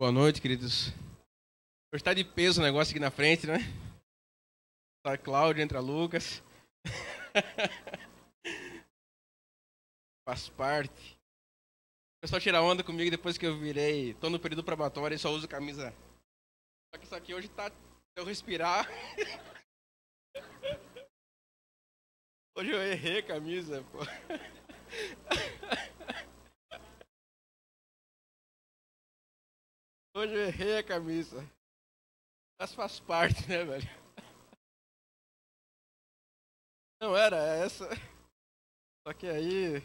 Boa noite, queridos. Hoje tá de peso o negócio aqui na frente, né? Tá Cláudio, entra Lucas. Faz parte. O pessoal tira onda comigo depois que eu virei. Tô no período probatório e só uso camisa. Só que isso aqui hoje tá. Se eu respirar. Hoje eu errei a camisa, pô. Hoje eu errei a camisa. Mas faz parte, né, velho? Não era essa. Só que aí.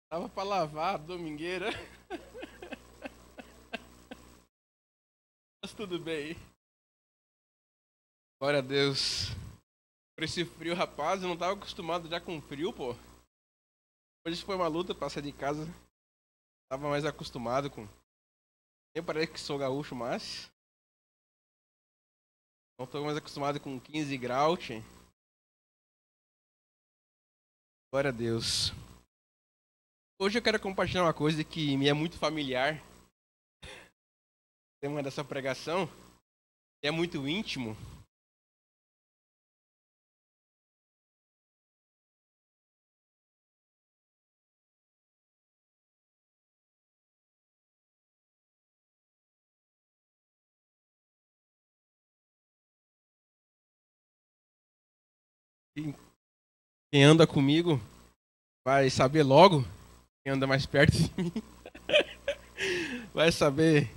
Tava pra lavar, domingueira. Mas tudo bem. Glória a Deus. Por esse frio, rapaz, eu não tava acostumado já com frio, pô. Hoje foi uma luta pra sair de casa. Tava mais acostumado com. Nem parece que sou gaúcho, mas. Não tô mais acostumado com 15 graus, tchê. Glória a Deus. Hoje eu quero compartilhar uma coisa que me é muito familiar. O tema dessa pregação é muito íntimo. E quem anda comigo vai saber logo. Quem anda mais perto de mim vai saber.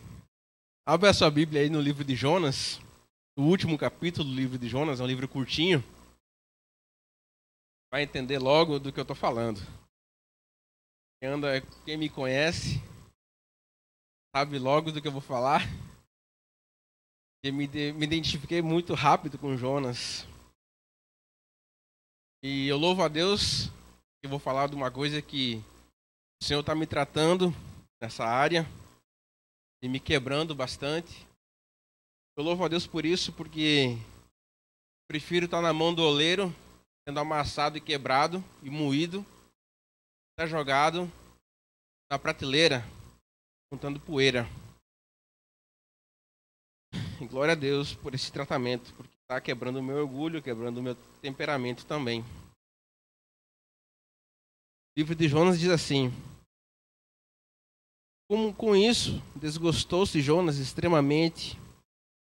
Abre a sua Bíblia aí no livro de Jonas. O último capítulo do livro de Jonas, é um livro curtinho. Vai entender logo do que eu tô falando. Quem me conhece sabe logo do que eu vou falar. Eu me identifiquei muito rápido com Jonas. E eu louvo a Deus que eu vou falar de uma coisa que o Senhor está me tratando nessa área e me quebrando bastante. Eu louvo a Deus por isso, porque prefiro estar na mão do oleiro, sendo amassado e quebrado e moído, estar jogado na prateleira, juntando poeira. E glória a Deus por esse tratamento, porque está quebrando o meu orgulho, quebrando o meu temperamento também. O livro de Jonas diz assim: com isso, desgostou-se Jonas extremamente,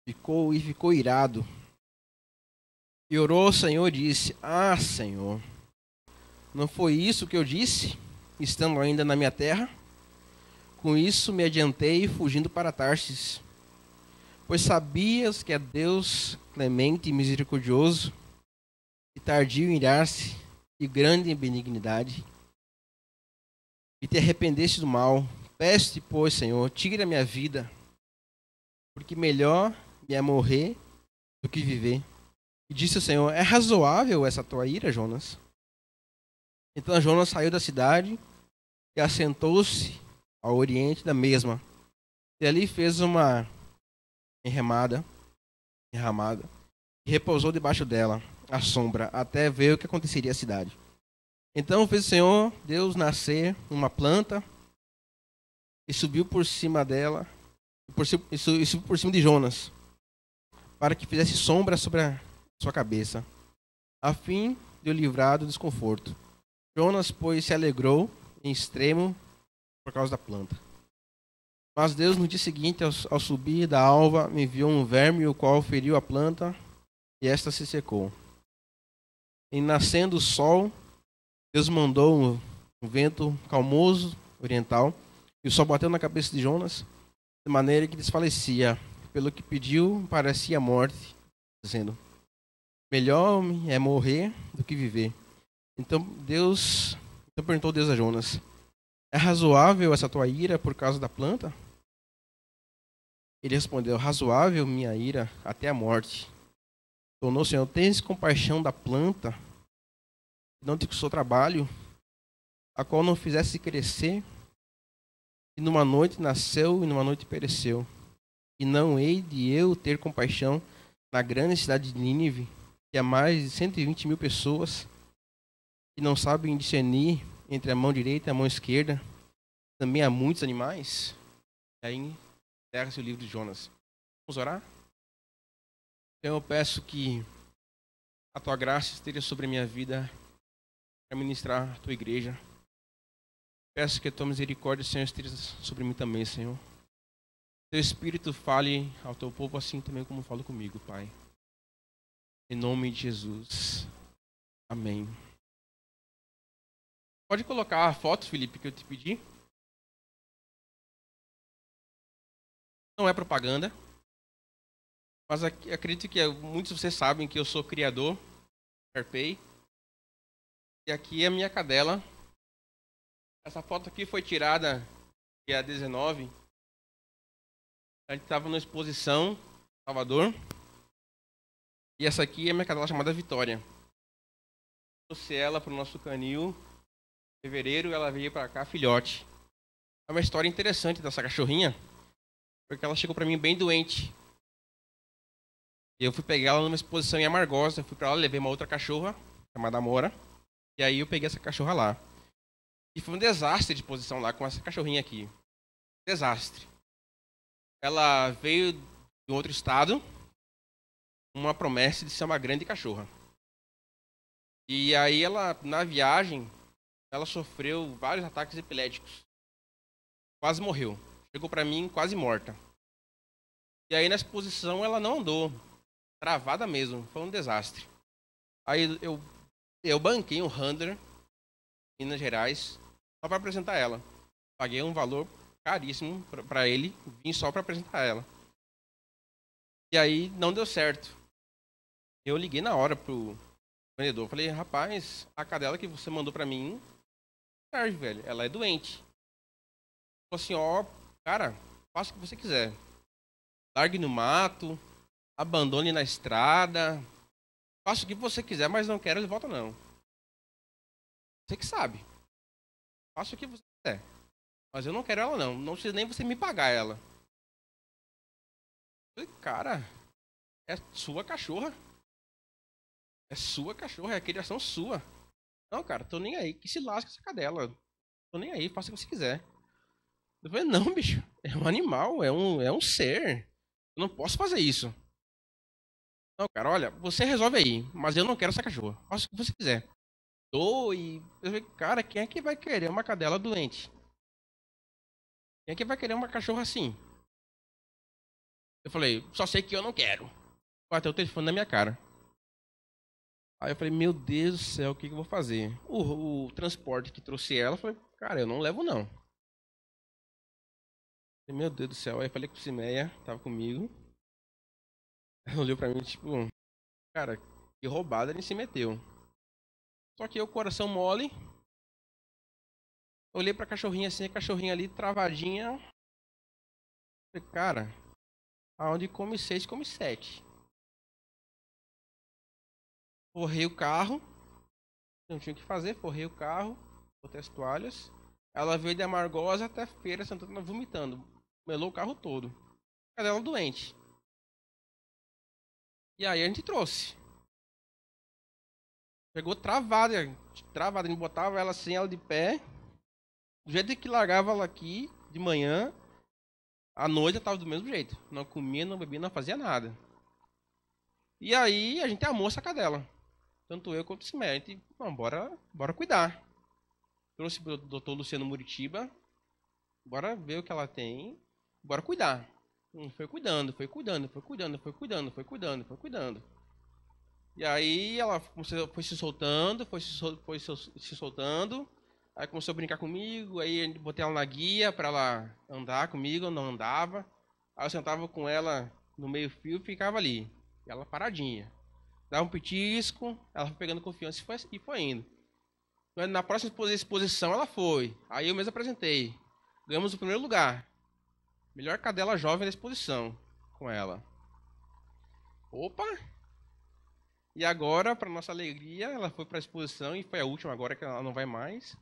ficou irado. E orou ao Senhor e disse: Ah, Senhor, não foi isso que eu disse, estando ainda na minha terra? Com isso me adiantei, fugindo para Tarsis, pois sabias que é Deus clemente e misericordioso, e tardio em irar-se, e grande em benignidade, e te arrependeste do mal. Peço-te, pois, Senhor, tira a minha vida, porque melhor me é morrer do que viver. E disse o Senhor: É razoável essa tua ira, Jonas? Então Jonas saiu da cidade e assentou-se ao oriente da mesma. E ali fez uma enramada, e repousou debaixo dela, à sombra, até ver o que aconteceria à cidade. Então fez o Senhor Deus nascer uma planta e subiu por cima dela, subiu por cima de Jonas, para que fizesse sombra sobre a sua cabeça, a fim de o livrar do desconforto. Jonas, pois, se alegrou em extremo por causa da planta. Mas Deus, no dia seguinte, ao subir da alva, me enviou um verme, o qual feriu a planta, e esta se secou. E nascendo o sol, Deus mandou um vento calmoso oriental, e o sol bateu na cabeça de Jonas, de maneira que desfalecia. Pelo que pediu, parecia a morte, dizendo: melhor é morrer do que viver. Então perguntou Deus a Jonas: é razoável essa tua ira por causa da planta? Ele respondeu: razoável minha ira até a morte. Tornou o Senhor: tens compaixão da planta, que não te custou trabalho, a qual não fizesse crescer, e numa noite nasceu e numa noite pereceu. E não hei de eu ter compaixão na grande cidade de Nínive, que há mais de 120 mil pessoas, que não sabem discernir entre a mão direita e a mão esquerda, também há muitos animais. Aí Encerra-se o livro de Jonas. Vamos orar? Senhor, eu peço que a tua graça esteja sobre a minha vida para ministrar a tua igreja. Peço que a tua misericórdia, Senhor, esteja sobre mim também, Senhor. Teu Espírito fale ao teu povo assim também como fala comigo, Pai. Em nome de Jesus. Amém. Pode colocar a foto, Felipe, que eu te pedi. Não é propaganda. Mas acredito que muitos de vocês sabem que eu sou criador, Sharpei. E aqui é a minha cadela. Essa foto aqui foi tirada dia 19. A gente estava numa exposição em Salvador. E essa aqui é a minha cadela chamada Vitória. Trouxe ela para o nosso canil. Em fevereiro ela veio para cá, filhote. É uma história interessante dessa cachorrinha. Porque ela chegou para mim bem doente. Eu fui pegar ela numa exposição em Amargosa. Fui para lá, levei uma outra cachorra, chamada Amora. E aí eu peguei essa cachorra lá. E foi um desastre de exposição lá com essa cachorrinha aqui. Desastre. Ela veio de outro estado. Uma promessa de ser uma grande cachorra. E aí ela, na viagem, ela sofreu vários ataques epiléticos. Quase morreu. Chegou pra mim quase morta. E aí na exposição ela não andou. Travada mesmo. Foi um desastre. Aí eu banquei um handler em Minas Gerais só pra apresentar ela. Paguei um valor caríssimo pra ele. Vim só pra apresentar ela. E aí não deu certo. Eu liguei na hora pro vendedor. Falei, rapaz, a cadela que você mandou pra mim serve, velho. Ela é doente. Falei assim, ó, cara, faça o que você quiser. Largue no mato, abandone na estrada. Faça o que você quiser, mas não quero de volta, não. Você que sabe. Faça o que você quiser. Mas eu não quero ela, não. Não precisa nem você me pagar ela. Falei, cara, é sua cachorra. É sua cachorra, é a criação sua. Não, cara, tô nem aí. Que se lasca essa cadela. Tô nem aí, faça o que você quiser. Eu falei, não, bicho. É um animal, é um ser. Eu não posso fazer isso. Não, cara, olha, você resolve aí. Mas eu não quero essa cachorra. Faça o que você quiser. E eu falei, cara, quem é que vai querer uma cadela doente? Quem é que vai querer uma cachorra assim? Eu falei, só sei que eu não quero. Bateu o telefone na minha cara. Aí eu falei, meu Deus do céu, o que eu vou fazer? O transporte que trouxe ela, eu falei, cara, eu não levo não. Falei, meu Deus do céu. Aí eu falei com o Cimeia, tava comigo. Ela olhou pra mim, tipo, cara, que roubada ele se meteu. Só que eu, coração mole, olhei pra cachorrinha assim, a cachorrinha ali travadinha. Falei, cara, aonde come 6, come 7. Forrei o carro, não tinha o que fazer, forrei o carro, botei as toalhas. Ela veio de Amargosa até Feira Santana vomitando. Melou o carro todo. Cadê ela doente? E aí a gente trouxe. Pegou travada, travada. A gente botava ela sem ela de pé. Do jeito que largava ela aqui, de manhã, à noite eu tava do mesmo jeito. Não comia, não bebia, não fazia nada. E aí a gente amou essa cadela. Tanto eu quanto o Cimé. A gente, não, bora cuidar. Trouxe o doutor Luciano Muritiba. Bora ver o que ela tem. Bora cuidar. Foi cuidando, foi cuidando, foi cuidando, foi cuidando, foi cuidando, foi cuidando. E aí ela foi se soltando, foi se soltando. Aí começou a brincar comigo, aí eu botei ela na guia para ela andar comigo, não andava. Aí eu sentava com ela no meio fio e ficava ali. E ela paradinha. Dava um petisco, ela foi pegando confiança e foi indo. Na próxima exposição ela foi. Aí eu mesmo apresentei. Ganhamos o primeiro lugar. Melhor cadela jovem da exposição com ela. Opa! E agora, para nossa alegria, ela foi para a exposição e foi a última agora que ela não vai mais.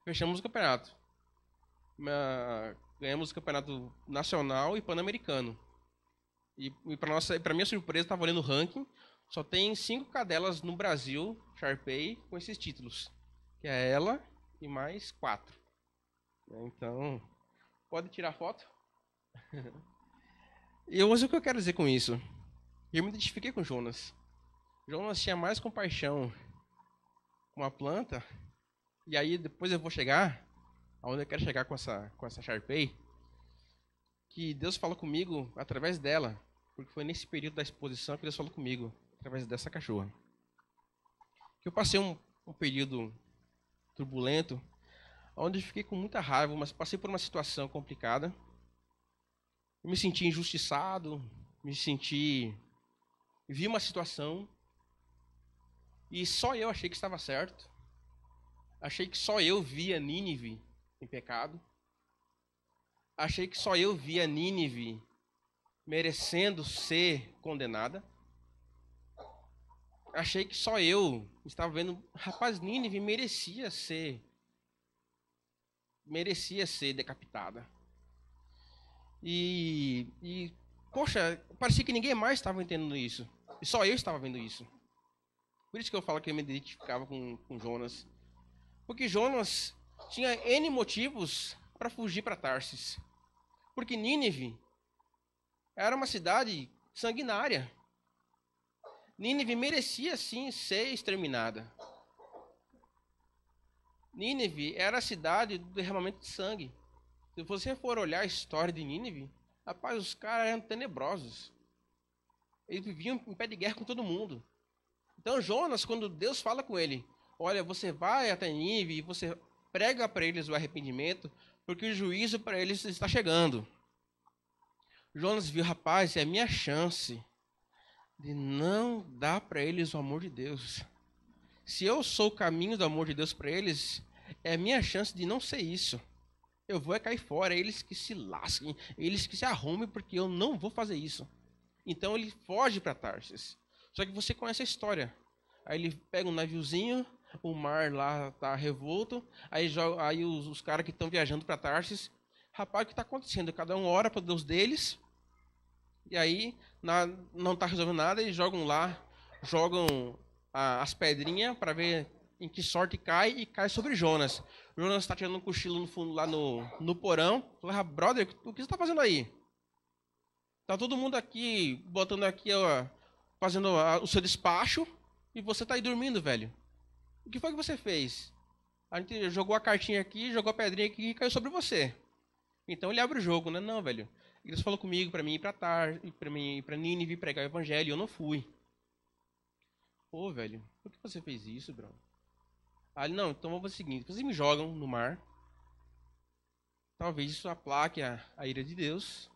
Fechamos o campeonato. Ganhamos o campeonato nacional e pan-americano. E para minha surpresa, estava olhando o ranking, só tem 5 cadelas no Brasil, Sharpei, com esses títulos. Que é ela e mais 4. Então, pode tirar foto? Mas o que eu quero dizer com isso? Eu me identifiquei com Jonas. Jonas tinha mais compaixão com a planta. E aí depois eu vou chegar aonde eu quero chegar com essa Sharpei, que Deus falou comigo através dela, porque foi nesse período da exposição que Deus falou comigo através dessa cachorra. Que eu passei um período turbulento, onde eu fiquei com muita raiva, mas passei por uma situação complicada. Eu me senti injustiçado, vi uma situação e só eu achei que estava certo. Achei que só eu via Nínive em pecado. Achei que só eu via Nínive merecendo ser condenada. Achei que só eu estava vendo, rapaz, Nínive merecia ser decapitada. Poxa, parecia que ninguém mais estava entendendo isso. E só eu estava vendo isso. Por isso que eu falo que eu me identificava com Jonas. Porque Jonas tinha N motivos para fugir para Tarsis. Porque Nínive era uma cidade sanguinária. Nínive merecia sim ser exterminada. Nínive era a cidade do derramamento de sangue. Se você for olhar a história de Nínive, rapaz, os caras eram tenebrosos. Eles viviam em pé de guerra com todo mundo. Então Jonas, quando Deus fala com ele, olha, você vai até Nínive e você prega para eles o arrependimento, porque o juízo para eles está chegando. Jonas viu, rapaz, é a minha chance de não dar para eles o amor de Deus. Se eu sou o caminho do amor de Deus para eles, é a minha chance de não ser isso. Eu vou cair fora, eles que se lasquem, eles que se arrumem, porque eu não vou fazer isso. Então ele foge para Tarsis. Só que você conhece a história. Aí ele pega um naviozinho, o mar lá tá revolto, aí os caras que estão viajando para Tarsis, rapaz, o que está acontecendo? Cada um ora para Deus deles, e aí não está resolvendo nada, eles jogam as pedrinhas para ver em que sorte cai, e cai sobre Jonas. Jonas está tirando um cochilo no fundo lá no porão. Fala, brother, o que você está fazendo aí? Tá todo mundo aqui, botando aqui, ó, fazendo o seu despacho, e você tá aí dormindo, velho. O que foi que você fez? A gente jogou a cartinha aqui, jogou a pedrinha aqui e caiu sobre você. Então ele abre o jogo, né? Não, velho. Deus falou comigo pra mim ir pra Nínive pregar o evangelho, e eu não fui. Pô, velho, por que você fez isso, bro? Aí ele, não, então vamos fazer o seguinte, vocês me jogam no mar. Talvez isso aplaque a ira de Deus.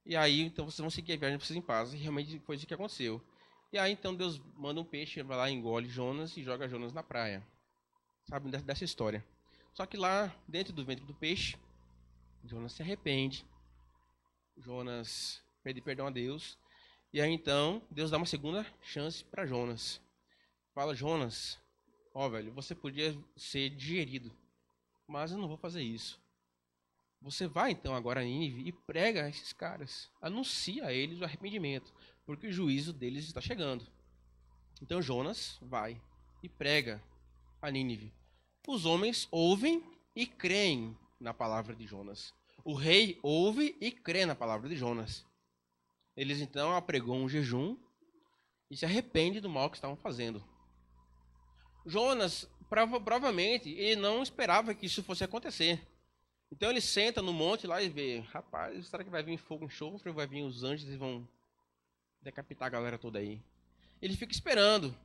E aí, então vocês vão seguir a viagem de vocês em paz. E realmente foi isso que aconteceu. E aí, então Deus manda um peixe, vai lá, engole Jonas e joga Jonas na praia. Sabe dessa história. Só que lá, dentro do ventre do peixe, Jonas se arrepende. Jonas pede perdão a Deus. E aí, então, Deus dá uma segunda chance para Jonas. Fala, Jonas, ó, velho, você podia ser digerido, mas eu não vou fazer isso. Você vai então agora a Nínive e prega a esses caras. Anuncia a eles o arrependimento, porque o juízo deles está chegando. Então Jonas vai e prega a Nínive. Os homens ouvem e creem na palavra de Jonas. O rei ouve e crê na palavra de Jonas. Eles então apregam um jejum e se arrependem do mal que estavam fazendo. Jonas, provavelmente, ele não esperava que isso fosse acontecer. Então ele senta no monte lá e vê, rapaz, será que vai vir fogo, enxofre, ou vai vir os anjos e vão decapitar a galera toda aí? Ele fica esperando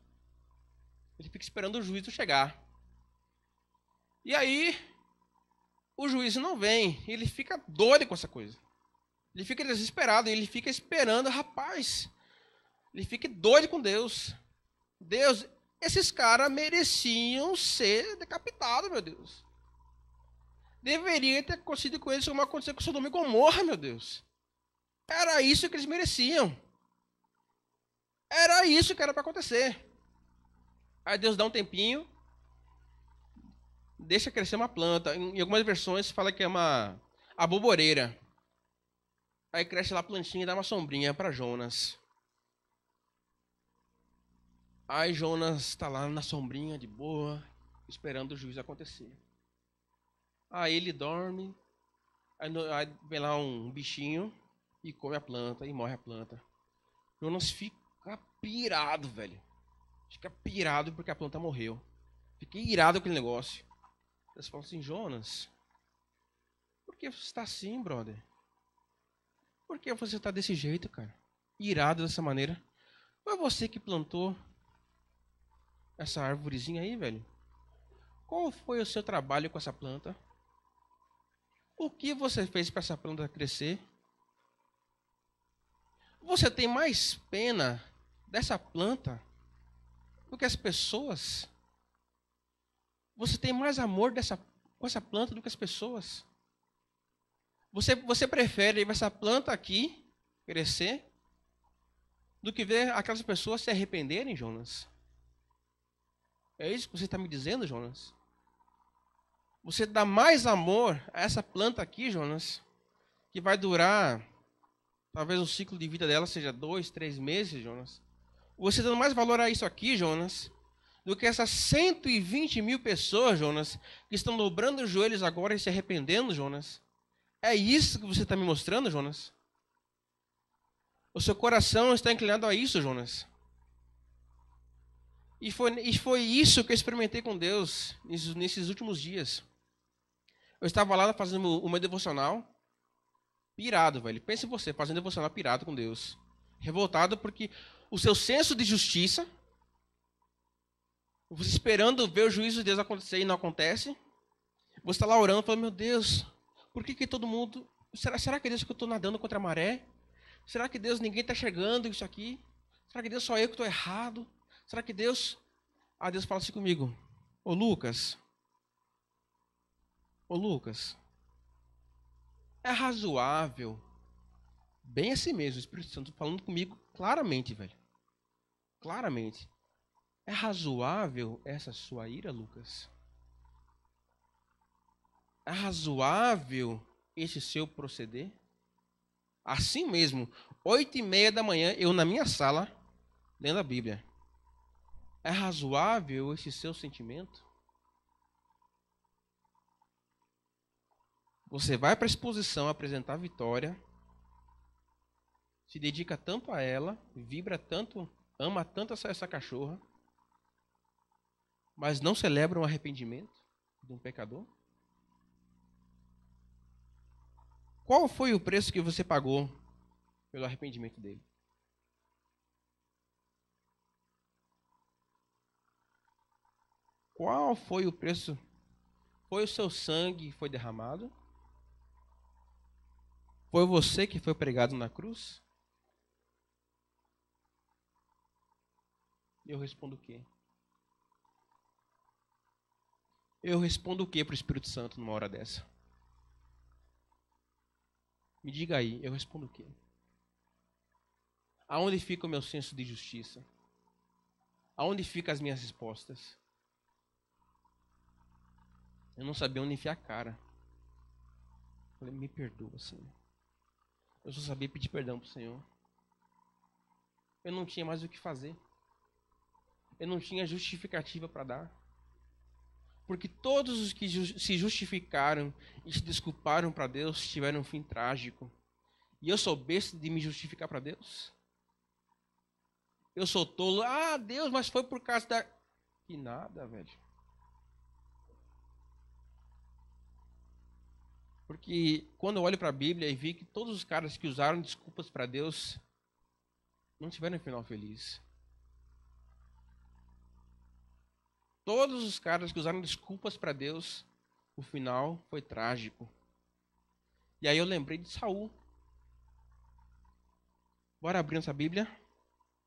o juízo chegar. E aí, o juízo não vem, ele fica doido com essa coisa. Ele fica desesperado, ele fica esperando, rapaz. Ele fica doido com Deus. Deus, esses caras mereciam ser decapitados, meu Deus. Deveria ter acontecido com eles como aconteceu com Sodoma e Gomorra, meu Deus. Era isso que eles mereciam. Era isso que era para acontecer. Aí Deus dá um tempinho, deixa crescer uma planta. Em algumas versões fala que é uma aboboreira. Aí cresce lá a plantinha e dá uma sombrinha para Jonas. Aí Jonas está lá na sombrinha de boa, esperando o juízo acontecer. Aí ele dorme, Aí vem lá um bichinho e come a planta e morre a planta. Jonas fica pirado, velho. Fica pirado porque a planta morreu. Fiquei irado com aquele negócio. Eles falam assim, Jonas, por que você está assim, brother? Por que você está desse jeito, cara? Irado dessa maneira. Foi você que plantou essa árvorezinha aí, velho? Qual foi o seu trabalho com essa planta? O que você fez para essa planta crescer? Você tem mais pena dessa planta do que as pessoas? Você tem mais amor com essa planta do que as pessoas? Você prefere ver essa planta aqui crescer do que ver aquelas pessoas se arrependerem, Jonas? É isso que você está me dizendo, Jonas? Você dá mais amor a essa planta aqui, Jonas, que vai durar, talvez o ciclo de vida dela seja 2, 3 meses, Jonas. Você dando mais valor a isso aqui, Jonas, do que essas 120 mil pessoas, Jonas, que estão dobrando os joelhos agora e se arrependendo, Jonas. É isso que você está me mostrando, Jonas? O seu coração está inclinado a isso, Jonas. E foi isso que eu experimentei com Deus nesses últimos dias. Eu estava lá fazendo o meu devocional, pirado, velho. Pense em você, fazendo devocional pirado com Deus. Revoltado porque o seu senso de justiça, você esperando ver o juízo de Deus acontecer e não acontece. Você está lá orando, falando, meu Deus, por que todo mundo... Será que é Deus que eu estou nadando contra a maré? Será que Deus, ninguém está enxergando isso aqui? Será que Deus, só eu que estou errado? Será que Deus... Ah, Deus fala assim comigo. Ô Lucas, é razoável, bem assim mesmo, o Espírito Santo falando comigo claramente, velho. Claramente. É razoável essa sua ira, Lucas? É razoável esse seu proceder? Assim mesmo, 8:30 da manhã, eu na minha sala, lendo a Bíblia. É razoável esse seu sentimento? Você vai para a exposição apresentar a Vitória, se dedica tanto a ela, vibra tanto, ama tanto essa cachorra, mas não celebra um arrependimento de um pecador? Qual foi o preço que você pagou pelo arrependimento dele? Qual foi o preço? Foi o seu sangue que foi derramado? Foi você que foi pregado na cruz? Eu respondo o quê? Eu respondo o quê para o Espírito Santo numa hora dessa? Me diga aí, eu respondo o quê? Aonde fica o meu senso de justiça? Aonde ficam as minhas respostas? Eu não sabia onde enfiar a cara. Falei, me perdoa, Senhor. Eu só sabia pedir perdão para o Senhor. Eu não tinha mais o que fazer. Eu não tinha justificativa para dar. Porque todos os que se justificaram e se desculparam para Deus tiveram um fim trágico. E eu sou besta de me justificar para Deus? Eu sou tolo. Ah, Deus, mas foi por causa da... Que nada, velho. Porque quando eu olho para a Bíblia e vi que todos os caras que usaram desculpas para Deus não tiveram um final feliz. Todos os caras que usaram desculpas para Deus, o final foi trágico. E aí eu lembrei de Saul. Bora abrir nossa Bíblia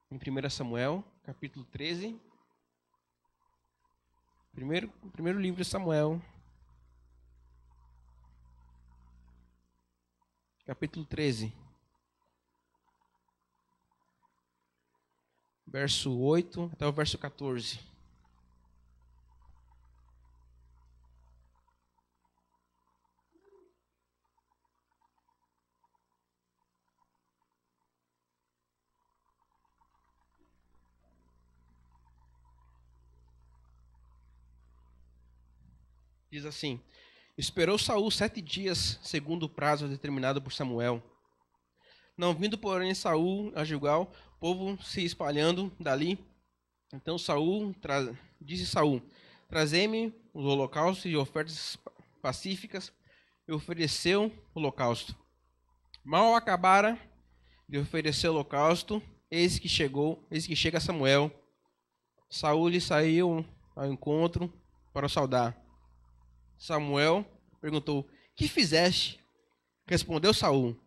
em 1 Samuel, capítulo 13. Primeiro livro de Samuel, capítulo 13. Verso 8 até o verso 14. Diz assim: Esperou Saul 7 dias, segundo o prazo determinado por Samuel. Não vindo, porém, Saul a Gilgal, o povo se espalhando dali. Então disse Saul: trazei-me os holocaustos e ofertas pacíficas. E ofereceu o holocausto. Mal acabara de oferecer o holocausto, eis que chega Samuel. Saul lhe saiu ao encontro para o saudar. Samuel perguntou: que fizeste? Respondeu Saul: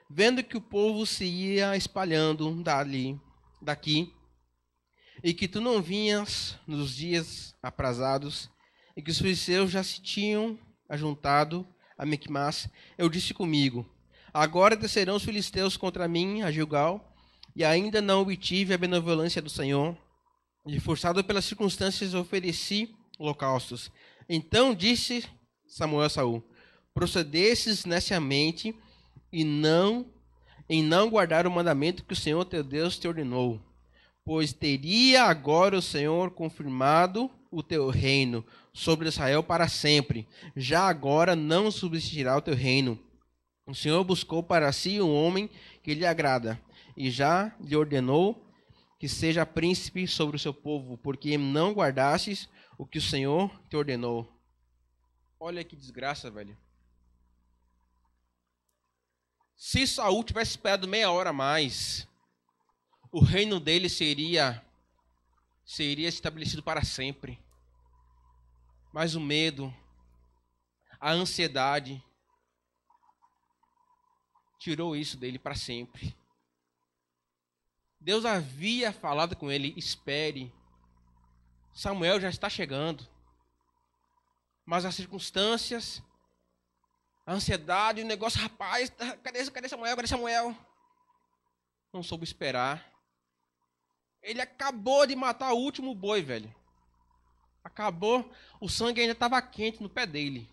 vendo que o povo se ia espalhando daqui, e que tu não vinhas nos dias aprazados, e que os filisteus já se tinham ajuntado a Miquimás, eu disse comigo: agora descerão os filisteus contra mim a Gilgal, e ainda não obtive a benevolência do Senhor, e forçado pelas circunstâncias ofereci holocaustos. Então disse Samuel a Saul: procedesses neciamente em não guardar o mandamento que o Senhor teu Deus te ordenou, pois teria agora o Senhor confirmado o teu reino sobre Israel para sempre. Já agora não subsistirá o teu reino. O Senhor buscou para si um homem que lhe agrada, e já lhe ordenou que seja príncipe sobre o seu povo, porque não guardastes o que o Senhor te ordenou. Olha que desgraça, velho. Se Saul tivesse esperado meia hora a mais, o reino dele seria estabelecido para sempre. Mas o medo, a ansiedade, tirou isso dele para sempre. Deus havia falado com ele: espere, Samuel já está chegando. Mas as circunstâncias, a ansiedade, o negócio, rapaz, cadê Samuel? Cadê Samuel? Não soube esperar. Ele acabou de matar o último boi, velho. Acabou, o sangue ainda estava quente no pé dele.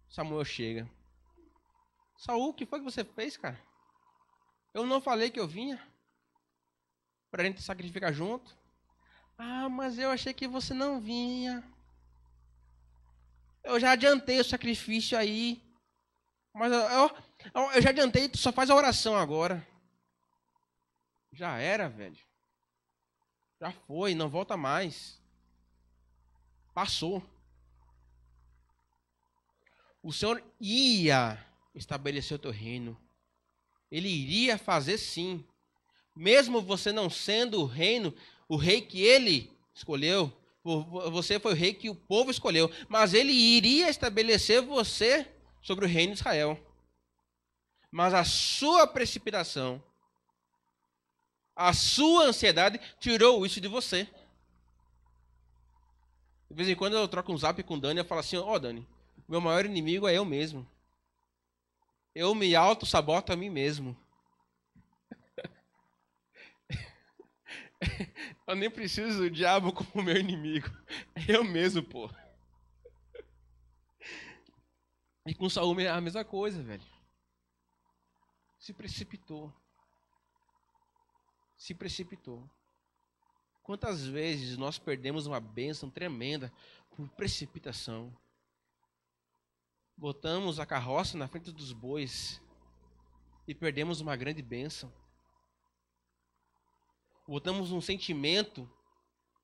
Samuel chega. Saul, o que foi que você fez, cara? Eu não falei que eu vinha para a gente sacrificar junto? Ah, mas eu achei que você não vinha. Eu já adiantei o sacrifício aí. Mas eu já adiantei, tu só faz a oração agora. Já era, velho. Já foi, não volta mais. Passou. O Senhor ia estabelecer o teu reino. Ele iria fazer sim. Mesmo você não sendo o rei que ele escolheu, você foi o rei que o povo escolheu, mas ele iria estabelecer você sobre o reino de Israel. Mas a sua precipitação, a sua ansiedade tirou isso de você. De vez em quando eu troco um zap com o Dani e eu falo assim: ó, Dani, meu maior inimigo é eu mesmo. Eu me auto-saboto a mim mesmo. Eu nem preciso do diabo como meu inimigo. É eu mesmo, pô. E com Saul é a mesma coisa, velho. Se precipitou. Se precipitou. Quantas vezes nós perdemos uma bênção tremenda por precipitação? Botamos a carroça na frente dos bois e perdemos uma grande bênção. Botamos um sentimento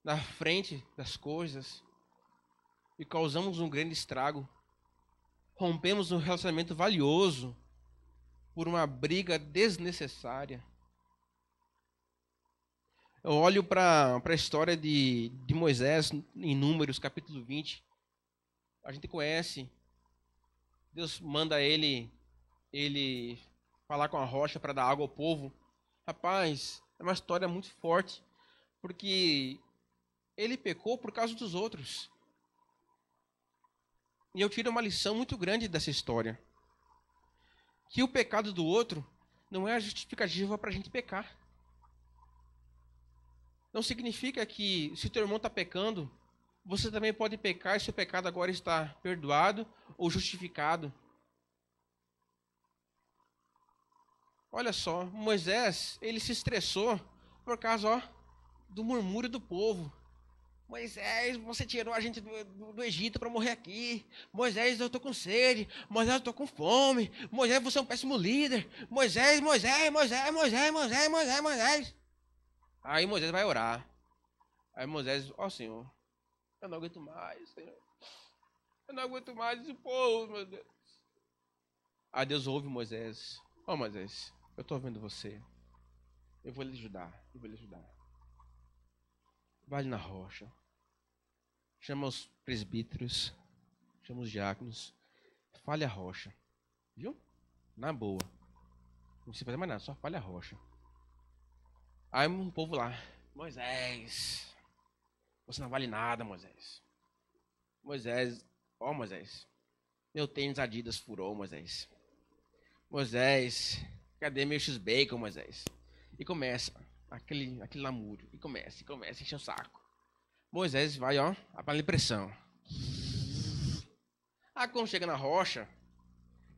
na frente das coisas e causamos um grande estrago. Rompemos um relacionamento valioso por uma briga desnecessária. Eu olho para a história de Moisés em Números, capítulo 20. A gente conhece. Deus manda ele falar com a rocha para dar água ao povo. Rapaz, é uma história muito forte, porque ele pecou por causa dos outros. E eu tiro uma lição muito grande dessa história. Que o pecado do outro não é a justificativa para a gente pecar. Não significa que se teu irmão está pecando, você também pode pecar e seu pecado agora está perdoado ou justificado. Olha só, Moisés, ele se estressou por causa do murmúrio do povo. Moisés, você tirou a gente do Egito para morrer aqui. Moisés, eu estou com sede. Moisés, eu estou com fome. Moisés, você é um péssimo líder. Moisés, Moisés, Moisés, Moisés, Moisés, Moisés, Moisés. Aí Moisés vai orar. Aí Moisés, ó Senhor, eu não aguento mais, Senhor. Eu não aguento mais esse povo, meu Deus. Aí Deus ouve Moisés. Ó Moisés, eu estou ouvindo você. Eu vou lhe ajudar, eu vou lhe ajudar. Vai na rocha. Chama os presbíteros, chama os diáconos, fale a rocha, viu? Na boa. Não precisa fazer mais nada, só fale a rocha. Aí um povo lá, Moisés, você não vale nada, Moisés. Moisés, ó Moisés, meu tênis Adidas furou, Moisés. Moisés, cadê meu X-Bacon, Moisés? E começa aquele lamúrio, e começa, enche o saco. Moisés vai, ó, a panela de pressão. Aí quando chega na rocha,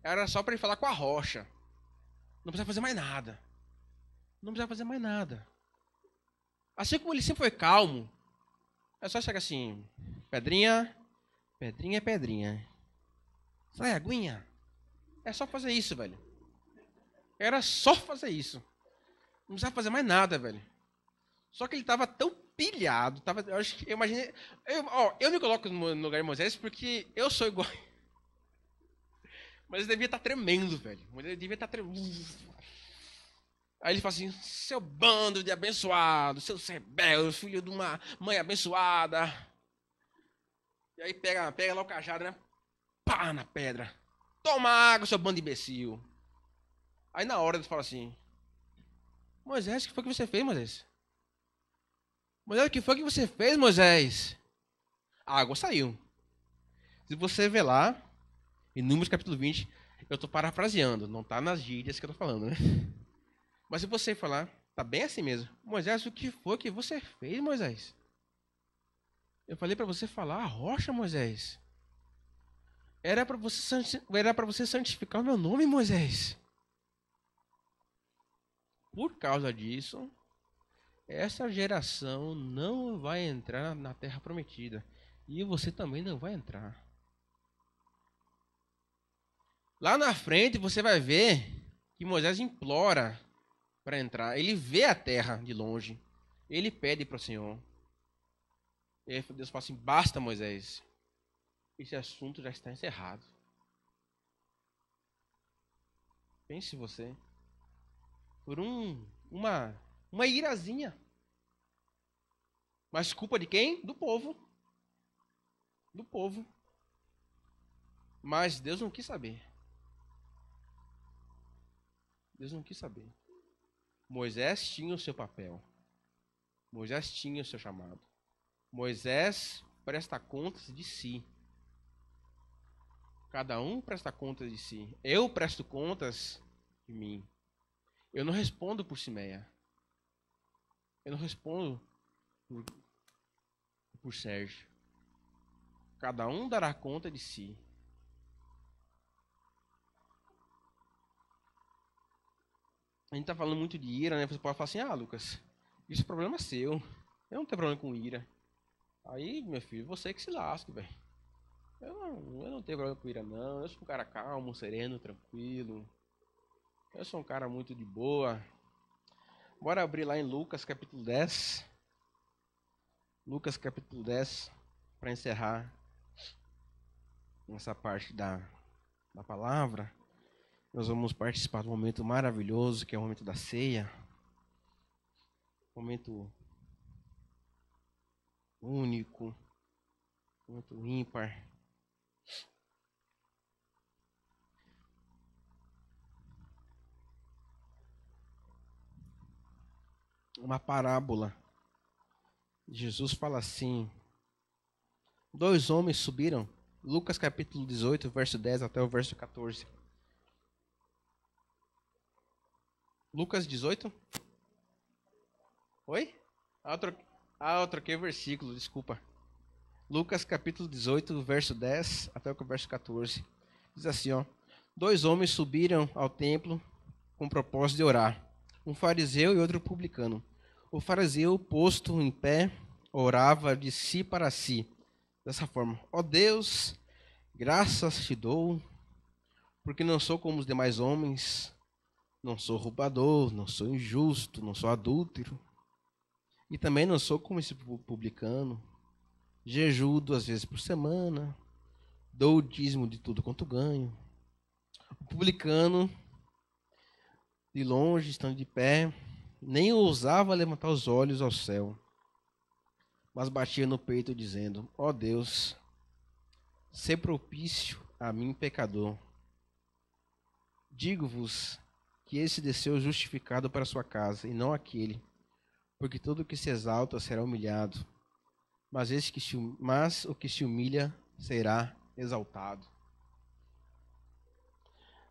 era só para ele falar com a rocha. Não precisa fazer mais nada. Não precisa fazer mais nada. Assim como ele sempre foi calmo, é só chegar assim, pedrinha, pedrinha é pedrinha. Sai, aguinha. É só fazer isso, velho. Era só fazer isso. Não precisava fazer mais nada, velho. Só que ele tava tão pilhado, eu imaginei, eu me coloco no lugar de Moisés porque eu sou igual. Mas ele devia estar tremendo, velho. Ele devia estar tremendo. Aí ele fala assim, seu bando de abençoados, seus rebeldes, filho de uma mãe abençoada. E aí pega lá o cajado, né? Pá, na pedra. Toma água, seu bando de imbecil. Aí na hora ele fala assim, Moisés, o que foi que você fez, Moisés? Moisés, o que foi que você fez, Moisés? A água saiu. Se você ver lá, em Números capítulo 20, eu estou parafraseando, não está nas gírias que eu estou falando, né? Mas se você falar, tá bem assim mesmo. Moisés, o que foi que você fez, Moisés? Eu falei para você falar a rocha, Moisés. Era para você santificar o meu nome, Moisés. Por causa disso, essa geração não vai entrar na terra prometida. E você também não vai entrar. Lá na frente você vai ver que Moisés implora para entrar. Ele vê a terra de longe. Ele pede para o Senhor. E aí Deus fala assim, basta, Moisés. Esse assunto já está encerrado. Pense você. Por uma irazinha. Mas culpa de quem? Do povo. Do povo. Mas Deus não quis saber. Deus não quis saber. Moisés tinha o seu papel. Moisés tinha o seu chamado. Moisés presta contas de si. Cada um presta contas de si. Eu presto contas de mim. Eu não respondo por Simeia. Eu não respondo por Sérgio. Cada um dará conta de si. A gente tá falando muito de ira, né? Você pode falar assim, Lucas, isso é problema seu. Eu não tenho problema com ira. Aí, meu filho, você que se lasque, velho. Eu não tenho problema com ira, não. Eu sou um cara calmo, sereno, tranquilo. Eu sou um cara muito de boa. Bora abrir lá em Lucas capítulo 10. Lucas capítulo 10, para encerrar essa parte da palavra. Nós vamos participar do momento maravilhoso, que é o momento da ceia. Momento único, momento ímpar. Uma parábola. Jesus fala assim: 2 homens subiram. Lucas capítulo 18, verso 10 até o verso 14. Lucas 18? Oi? Eu troquei o versículo, desculpa. Lucas capítulo 18, verso 10 até o verso 14. Diz assim, ó: 2 homens subiram ao templo com o propósito de orar, um fariseu e outro publicano. O fariseu, posto em pé, orava de si para si, dessa forma: ó Deus, graças te dou, porque não sou como os demais homens, não sou roubador, não sou injusto, não sou adúltero, e também não sou como esse publicano. Jejuo 2 vezes por semana, dou o dízimo de tudo quanto ganho. O publicano, de longe, estando de pé, nem ousava levantar os olhos ao céu, mas batia no peito dizendo: ó Deus, sê propício a mim, pecador. Digo-vos que esse desceu justificado para sua casa, e não aquele, porque todo o que se exalta será humilhado, mas o que se humilha será exaltado.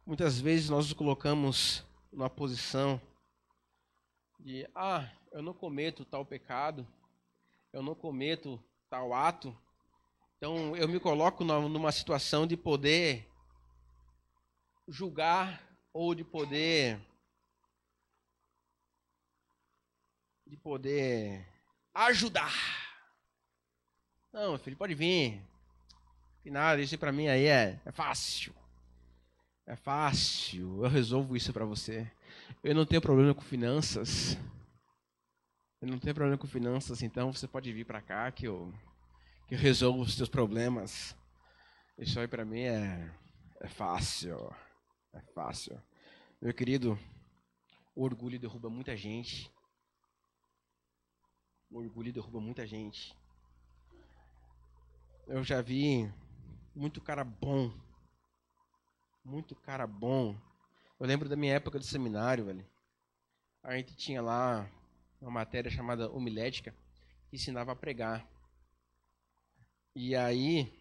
Muitas vezes nós nos colocamos numa posição de: eu não cometo tal pecado, eu não cometo tal ato, então eu me coloco numa situação de poder julgar ou de poder ajudar. Não, meu filho, pode vir. Que nada, isso para mim aí é fácil. É fácil, eu resolvo isso para você. Eu não tenho problema com finanças. Eu não tenho problema com finanças, então você pode vir para cá que eu resolvo os seus problemas. Isso aí para mim é fácil. É fácil. Meu querido, o orgulho derruba muita gente. O orgulho derruba muita gente. Eu já vi muito cara bom. Muito cara bom. Eu lembro da minha época do seminário, velho. A gente tinha lá uma matéria chamada homilética que ensinava a pregar. E aí,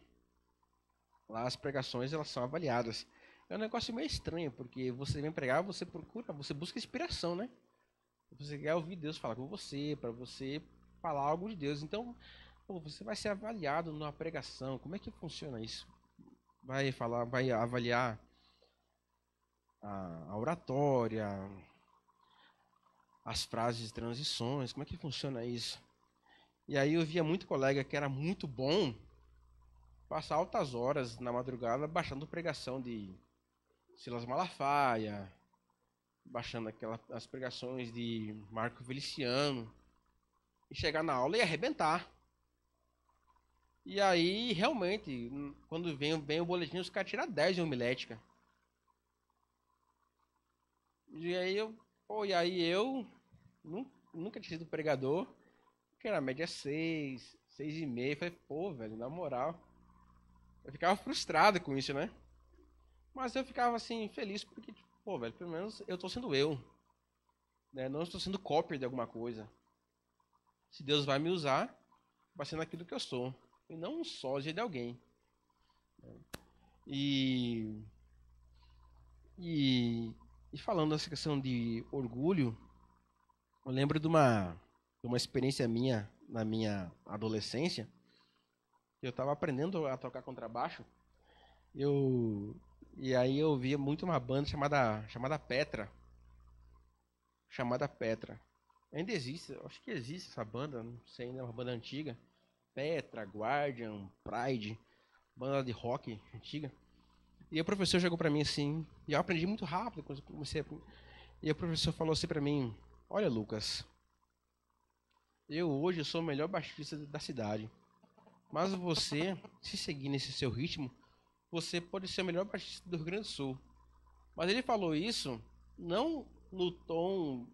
lá as pregações elas são avaliadas. É um negócio meio estranho, porque você vem pregar, você busca inspiração, né? Você quer ouvir Deus falar com você, para você falar algo de Deus. Então, você vai ser avaliado numa pregação. Como é que funciona isso? Vai avaliar a oratória, as frases de transições, como é que funciona isso? E aí eu via muito colega que era muito bom passar altas horas na madrugada baixando pregação de Silas Malafaia, baixando as pregações de Marco Feliciano, e chegar na aula e arrebentar. E aí, realmente, quando vem o boletim, os caras tiram 10 em homilética. E aí eu nunca tinha sido pregador, que era a média 6, 6,5. Falei, velho, na moral. Eu ficava frustrado com isso, né? Mas eu ficava assim, feliz porque, velho, pelo menos eu tô sendo eu. Né? Não estou sendo cópia de alguma coisa. Se Deus vai me usar, vai ser naquilo que eu sou. E não um sósia de alguém. E falando dessa questão de orgulho, eu lembro de uma experiência minha na minha adolescência. Eu estava aprendendo a tocar contrabaixo. E aí eu via muito uma banda chamada Petra. Chamada Petra. Ainda existe, acho que existe essa banda, não sei, é uma banda antiga. Petra, Guardian, Pride, banda de rock antiga. E o professor chegou pra mim assim, e eu aprendi muito rápido, e o professor falou assim pra mim: olha, Lucas, eu hoje sou o melhor baixista da cidade, mas você, se seguir nesse seu ritmo, você pode ser o melhor baixista do Rio Grande do Sul. Mas ele falou isso não no tom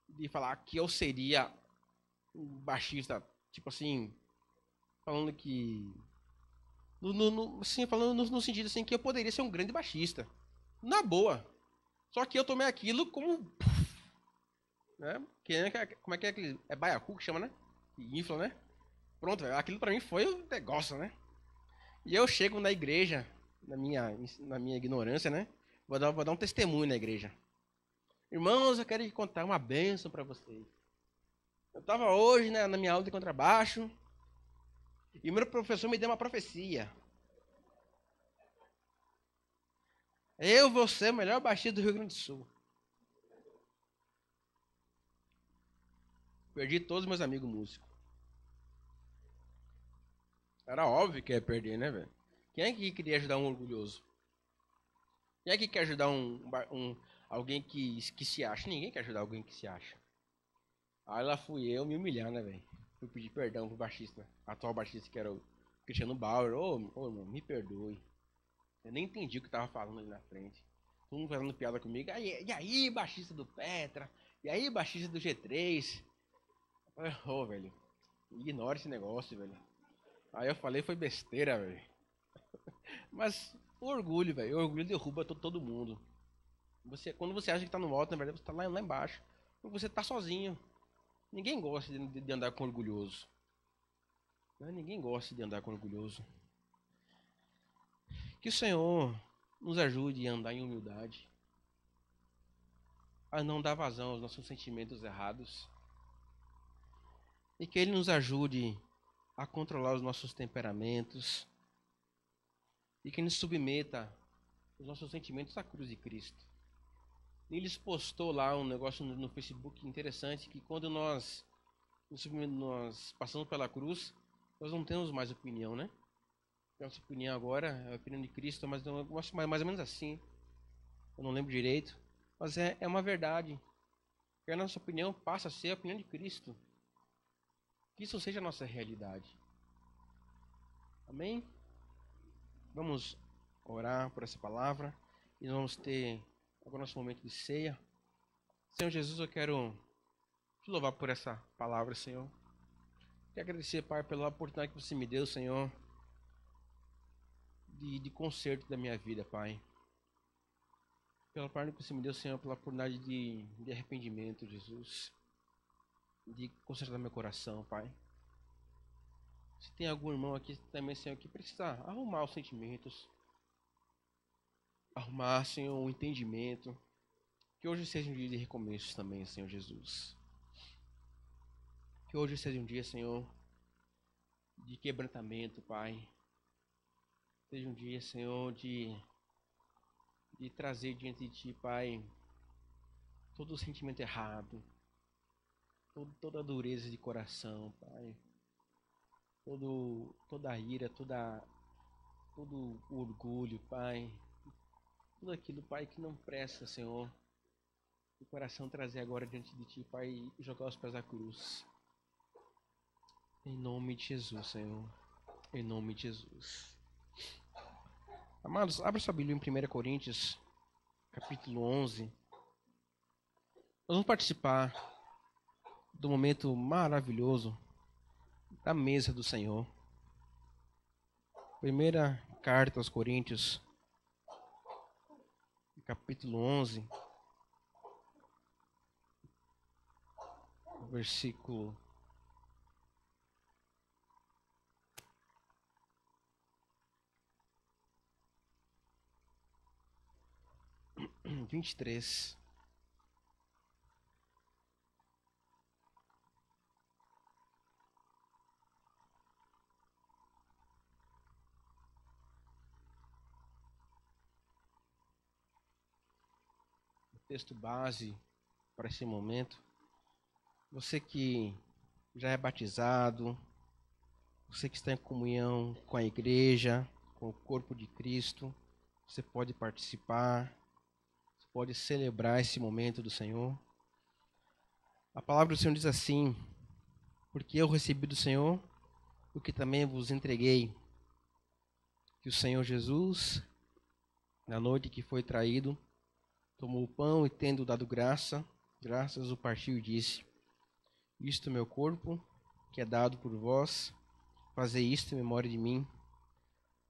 de falar que eu seria um baixista, tipo assim, falando que falando no sentido assim que eu poderia ser um grande baixista. Na boa. Só que eu tomei aquilo como, né? Como é que é aquele baiacu que chama, né? Que infla, né? Pronto, velho, aquilo pra mim foi um negócio, né? E eu chego na igreja, na minha ignorância, né? Vou dar um testemunho na igreja. Irmãos, eu quero contar uma bênção para vocês. Eu estava hoje, né, na minha aula de contrabaixo e o meu professor me deu uma profecia. Eu vou ser o melhor baixista do Rio Grande do Sul. Perdi todos os meus amigos músicos. Era óbvio que ia perder, né, velho? Quem é que queria ajudar um orgulhoso? Quem é que quer ajudar alguém que se acha? Ninguém quer ajudar alguém que se acha. Aí lá fui eu me humilhar, né, velho? Fui pedir perdão pro baixista, atual baixista que era o Cristiano Bauer. Ô, irmão, me perdoe. Eu nem entendi o que tava falando ali na frente. Todo mundo fazendo piada comigo. E aí, baixista do Petra? E aí, baixista do G3? Eu falei, ô, velho, ignora esse negócio, velho. Aí eu falei, foi besteira, velho. Mas o orgulho, velho, o orgulho derruba todo mundo. Quando você acha que tá no alto, na verdade você tá lá embaixo. Quando você tá sozinho. Ninguém gosta de andar com orgulhoso. Né? Ninguém gosta de andar com orgulhoso. Que o Senhor nos ajude a andar em humildade. A não dar vazão aos nossos sentimentos errados. E que Ele nos ajude a controlar os nossos temperamentos. E que nos submeta os nossos sentimentos à cruz de Cristo. Eles postou lá um negócio no Facebook interessante, que quando nós passamos pela cruz, nós não temos mais opinião, né? Nossa opinião agora é a opinião de Cristo, mas eu gosto mais ou menos assim. Eu não lembro direito, mas é uma verdade. Que a nossa opinião passa a ser a opinião de Cristo. Que isso seja a nossa realidade. Amém? Vamos orar por essa palavra e vamos ter agora nosso momento de ceia. Senhor Jesus, eu quero te louvar por essa palavra, Senhor. Quero agradecer, Pai, pela oportunidade que você me deu, Senhor, de conserto da minha vida, Pai. Pela oportunidade que você me deu, Senhor, pela oportunidade de arrependimento, Jesus. De consertar meu coração, Pai. Se tem algum irmão aqui também, Senhor, que precisa arrumar os sentimentos, arrumar, Senhor, o entendimento. Que hoje seja um dia de recomeço também, Senhor Jesus. Que hoje seja um dia, Senhor, de quebrantamento, Pai. Seja um dia, Senhor, de trazer diante de Ti, Pai, todo o sentimento errado, toda a dureza de coração, Pai. Toda a ira, todo o orgulho, Pai. Tudo aquilo, Pai, que não presta, Senhor. O coração trazer agora diante de Ti, Pai, e jogar os pés da cruz. Em nome de Jesus, Senhor. Em nome de Jesus. Amados, abra sua Bíblia em 1 Coríntios, capítulo 11. Nós vamos participar do momento maravilhoso da mesa do Senhor. Primeira carta aos Coríntios, capítulo 11, versículo 23. O texto base para esse momento. Você que já é batizado, você que está em comunhão com a igreja, com o corpo de Cristo, você pode participar, você pode celebrar esse momento do Senhor. A palavra do Senhor diz assim: porque eu recebi do Senhor o que também vos entreguei, que o Senhor Jesus, na noite que foi traído, tomou o pão e, tendo dado graças o partiu e disse: isto é meu corpo, que é dado por vós, fazei isto em memória de mim.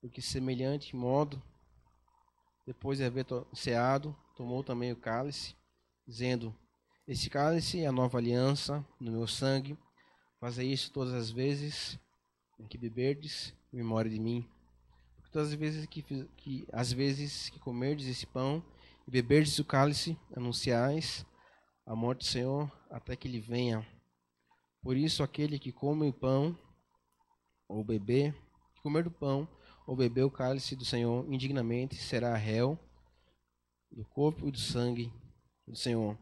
Porque semelhante modo, depois de haver ceado, tomou também o cálice, dizendo: este cálice é a nova aliança no meu sangue, fazei isso todas as vezes em que beberdes, em memória de mim. Porque todas as vezes que comerdes esse pão e beberdes o cálice, anunciais a morte do Senhor até que ele venha. Por isso, aquele que come o pão ou comer do pão ou beber o cálice do Senhor indignamente será réu do corpo e do sangue do Senhor.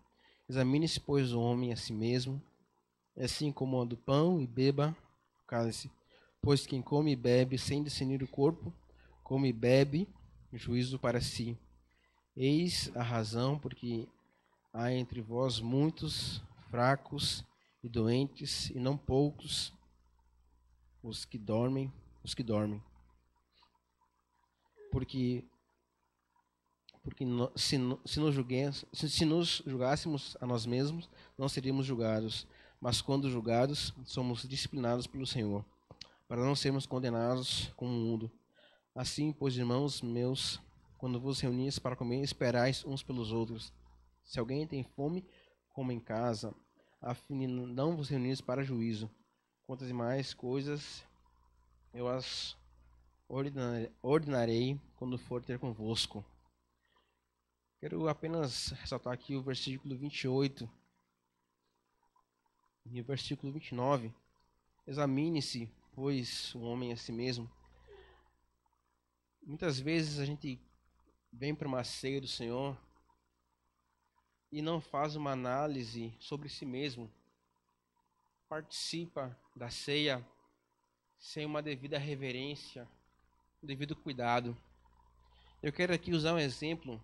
Examine-se, pois, o homem a si mesmo, assim como do pão, e beba o cálice. Pois quem come e bebe sem discernir o corpo, come e bebe juízo para si. Eis a razão porque há entre vós muitos fracos e doentes, e não poucos os que dormem. Porque se nos julgássemos a nós mesmos, não seríamos julgados. Mas quando julgados, somos disciplinados pelo Senhor, para não sermos condenados com o mundo. Assim, pois, irmãos meus, quando vos reunis para comer, esperais uns pelos outros. Se alguém tem fome, coma em casa, a fim de não vos reunis para juízo. Quantas demais coisas eu as ordenarei quando for ter convosco. Quero apenas ressaltar aqui o versículo 28 e o versículo 29. Examine-se, pois, o homem a si mesmo. Muitas vezes a gente vem para uma ceia do Senhor e não faz uma análise sobre si mesmo. Participa da ceia sem uma devida reverência, um devido cuidado. Eu quero aqui usar um exemplo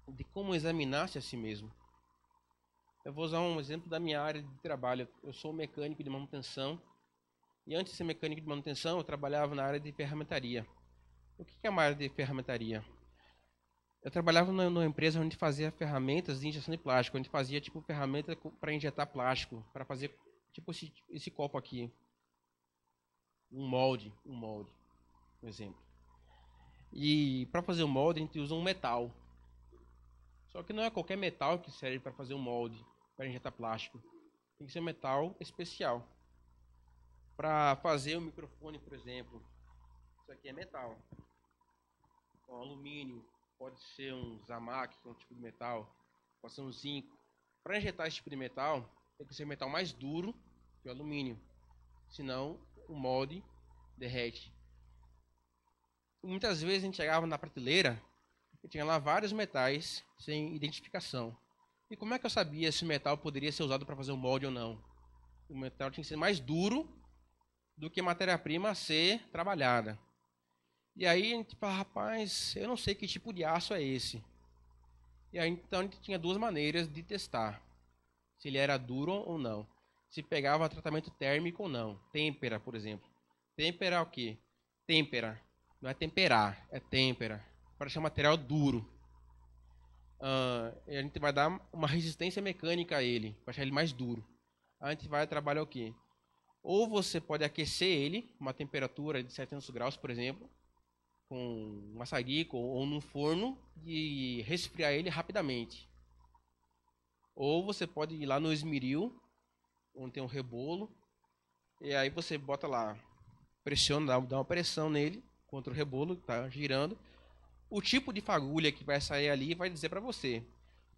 de como examinar-se a si mesmo. Eu vou usar um exemplo da minha área de trabalho. Eu sou mecânico de manutenção e antes de ser mecânico de manutenção eu trabalhava na área de ferramentaria. O que é uma área de ferramentaria? Eu trabalhava numa empresa onde fazia ferramentas de injeção de plástico, onde fazia tipo ferramenta para injetar plástico, para fazer tipo esse copo aqui, um molde, um exemplo. E para fazer o molde a gente usa um metal. Só que não é qualquer metal que serve para fazer um molde, para injetar plástico. Tem que ser um metal especial. Para fazer o microfone, por exemplo, isso aqui é metal. Com alumínio, pode ser um zamac, que é um tipo de metal, pode ser um zinco. Para injetar esse tipo de metal, tem que ser metal mais duro que o alumínio, senão o molde derrete. Muitas vezes a gente chegava na prateleira e tinha lá vários metais sem identificação. E como é que eu sabia se o metal poderia ser usado para fazer um molde ou não? O metal tinha que ser mais duro do que a matéria-prima a ser trabalhada. E aí a gente fala, rapaz, eu não sei que tipo de aço é esse. E aí então a gente tinha duas maneiras de testar. Se ele era duro ou não. Se pegava tratamento térmico ou não. Têmpera, por exemplo. Têmpera é o quê? Têmpera. Não é temperar, é têmpera. Para ser um material duro. E a gente vai dar uma resistência mecânica a ele, para deixar ele mais duro. A gente vai trabalhar o quê? Ou você pode aquecer ele, uma temperatura de 700 graus, por exemplo, com um maçarico ou num forno e resfriar ele rapidamente. Ou você pode ir lá no esmeril, onde tem um rebolo, e aí você bota lá, pressiona, dá uma pressão nele contra o rebolo que está girando. O tipo de fagulha que vai sair ali vai dizer para você.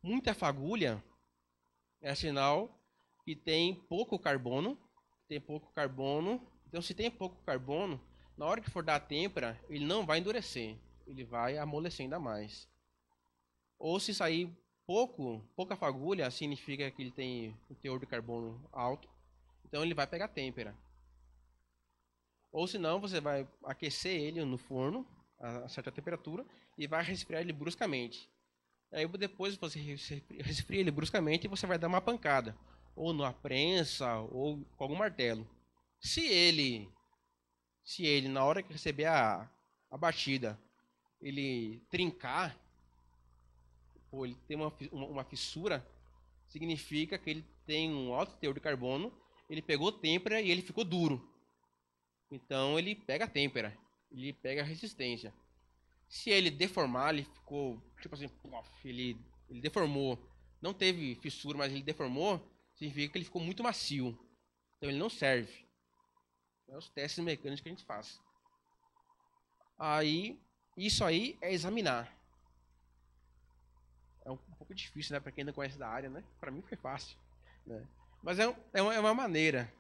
Muita fagulha é sinal que tem pouco carbono. Então, se tem pouco carbono, na hora que for dar a têmpera, ele não vai endurecer. Ele vai amolecer ainda mais. Ou se sair pouca fagulha, significa que ele tem um teor de carbono alto. Então, ele vai pegar têmpera. Ou se não, você vai aquecer ele no forno a certa temperatura e vai resfriar ele bruscamente. Aí depois você resfria ele bruscamente e você vai dar uma pancada, ou numa prensa ou com algum martelo. Se ele na hora que receber a batida, ele trincar, ou ele tem uma fissura, significa que ele tem um alto teor de carbono, ele pegou têmpera e ele ficou duro. Então ele pega a têmpera, ele pega a resistência. Se ele deformar, ele ficou, tipo assim, ele deformou. Não teve fissura, mas ele deformou, significa que ele ficou muito macio. Então ele não serve. É os testes mecânicos que a gente faz. Aí, isso aí é examinar. É um pouco difícil, né, para quem não conhece da área, né? Para mim foi fácil, né? Mas é uma maneira,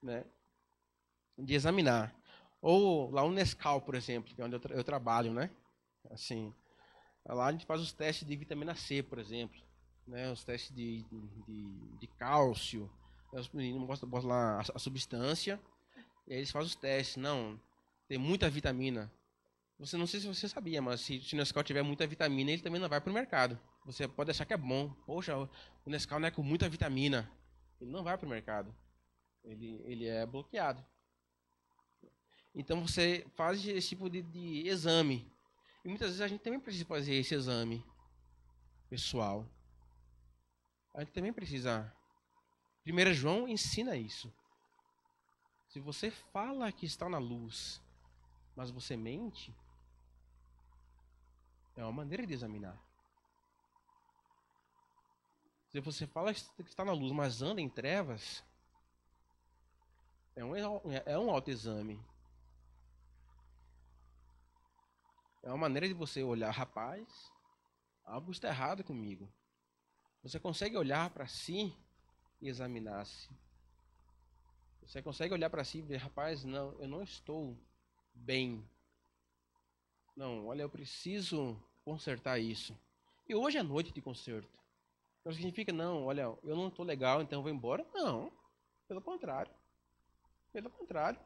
né, de examinar. Ou lá o Nescau, por exemplo, que é onde eu trabalho, né? Assim, lá a gente faz os testes de vitamina C, por exemplo, né? Os testes de cálcio. Os meninos botam lá a substância E aí eles fazem os testes. Não, tem muita vitamina. Você não sei se você sabia, mas se o Nescau tiver muita vitamina, ele também não vai pro mercado. Você pode achar que é bom. Poxa, o Nescau não é com muita vitamina. Ele não vai pro mercado. Ele é bloqueado. Então você faz esse tipo de exame. E muitas vezes a gente também precisa fazer esse exame pessoal. A gente também precisa. 1 João ensina isso. Se você fala que está na luz, mas você mente, é uma maneira de examinar. Se você fala que está na luz, mas anda em trevas, é um autoexame. É uma maneira de você olhar, rapaz, algo está errado comigo. Você consegue olhar para si e examinar-se. Você consegue olhar para si e ver, rapaz, não, eu não estou bem. Não, olha, eu preciso consertar isso. E hoje é noite de conserto. Não significa, não, olha, eu não estou legal, então eu vou embora. Não, pelo contrário. Pelo contrário.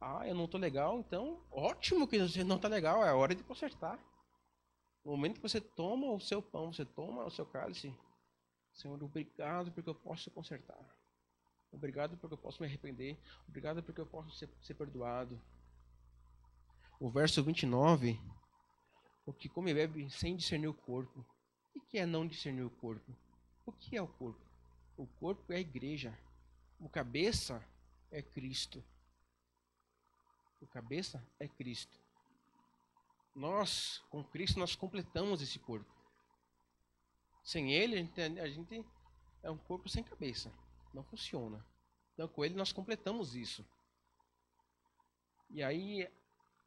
Ah, eu não estou legal, então ótimo que você não está legal, é a hora de consertar. No momento que você toma o seu pão, você toma o seu cálice, Senhor, obrigado porque eu posso consertar. Obrigado porque eu posso me arrepender. Obrigado porque eu posso ser perdoado. O verso 29, o que come e bebe sem discernir o corpo. O que é não discernir o corpo? O que é o corpo? O corpo é a igreja. O cabeça é Cristo. O cabeça é Cristo. Nós, com Cristo, nós completamos esse corpo. Sem Ele, a gente é um corpo sem cabeça. Não funciona. Então, com Ele, nós completamos isso. E aí,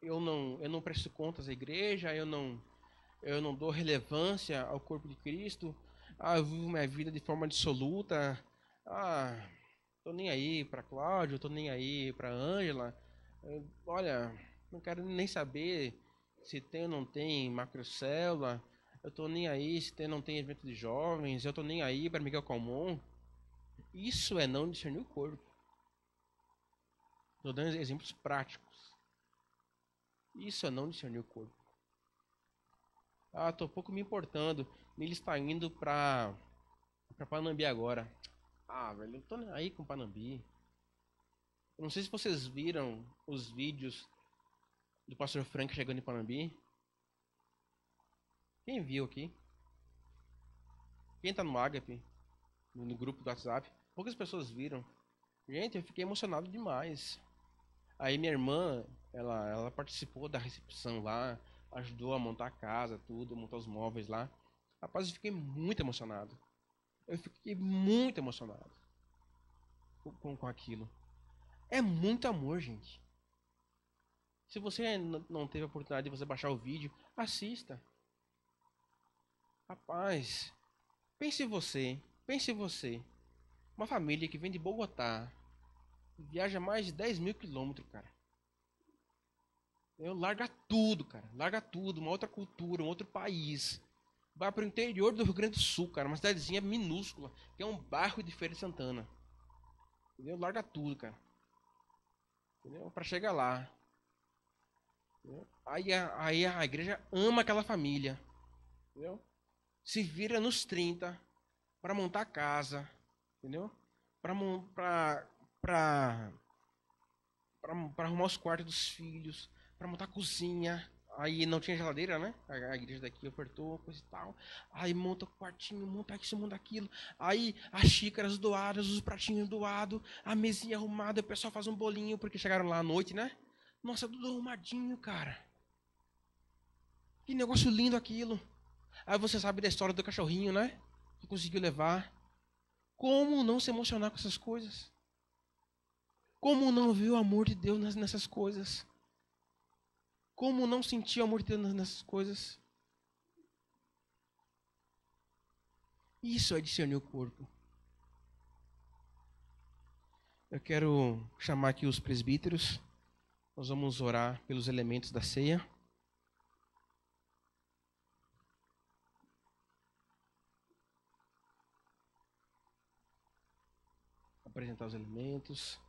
eu não presto contas à igreja, eu não dou relevância ao corpo de Cristo. Ah, eu vivo minha vida de forma dissoluta. Ah, tô nem aí para Cláudio, tô nem aí para Ângela. Olha, não quero nem saber se tem ou não tem macrocélula. Eu tô nem aí se tem ou não tem evento de jovens. Eu tô nem aí para Miguel Calmon. Isso é não discernir o corpo. Tô dando exemplos práticos. Isso é não discernir o corpo. Ah, tô pouco me importando. Ele está indo pra Panambi agora. Ah, velho, eu tô nem aí com Panambi. Eu não sei se vocês viram os vídeos do pastor Frank chegando em Panambi. Quem viu aqui? Quem tá no Agape, no grupo do WhatsApp? Poucas pessoas viram. Gente, eu fiquei emocionado demais. Aí minha irmã, ela participou da recepção lá, ajudou a montar a casa, tudo, montar os móveis lá. Rapaz, eu fiquei muito emocionado. Eu fiquei muito emocionado com aquilo. É muito amor, gente. Se você não teve a oportunidade de você baixar o vídeo, assista. Rapaz, pense você. Uma família que vem de Bogotá, viaja mais de 10 mil quilômetros, cara. Larga tudo, cara. Larga tudo, uma outra cultura, um outro país. Vai pro interior do Rio Grande do Sul, cara. Uma cidadezinha minúscula, que é um bairro de Feira de Santana. Entendeu? Larga tudo, cara. Entendeu? Pra chegar lá. Aí a igreja ama aquela família. Entendeu? Se vira nos 30 para montar casa. Entendeu? Para arrumar os quartos dos filhos. Para montar a cozinha. Aí não tinha geladeira, né? A igreja daqui apertou, coisa e tal. Aí monta o quartinho, monta isso, monta aquilo. Aí as xícaras doadas, os pratinhos doados, a mesinha arrumada, o pessoal faz um bolinho, porque chegaram lá à noite, né? Nossa, tudo arrumadinho, cara. Que negócio lindo aquilo. Aí você sabe da história do cachorrinho, né? Que conseguiu levar. Como não se emocionar com essas coisas? Como não ver o amor de Deus nessas coisas? Como não sentir o amor de Deus nessas coisas? Isso é discernir o corpo. Eu quero chamar aqui os presbíteros. Nós vamos orar pelos elementos da ceia. Apresentar os elementos.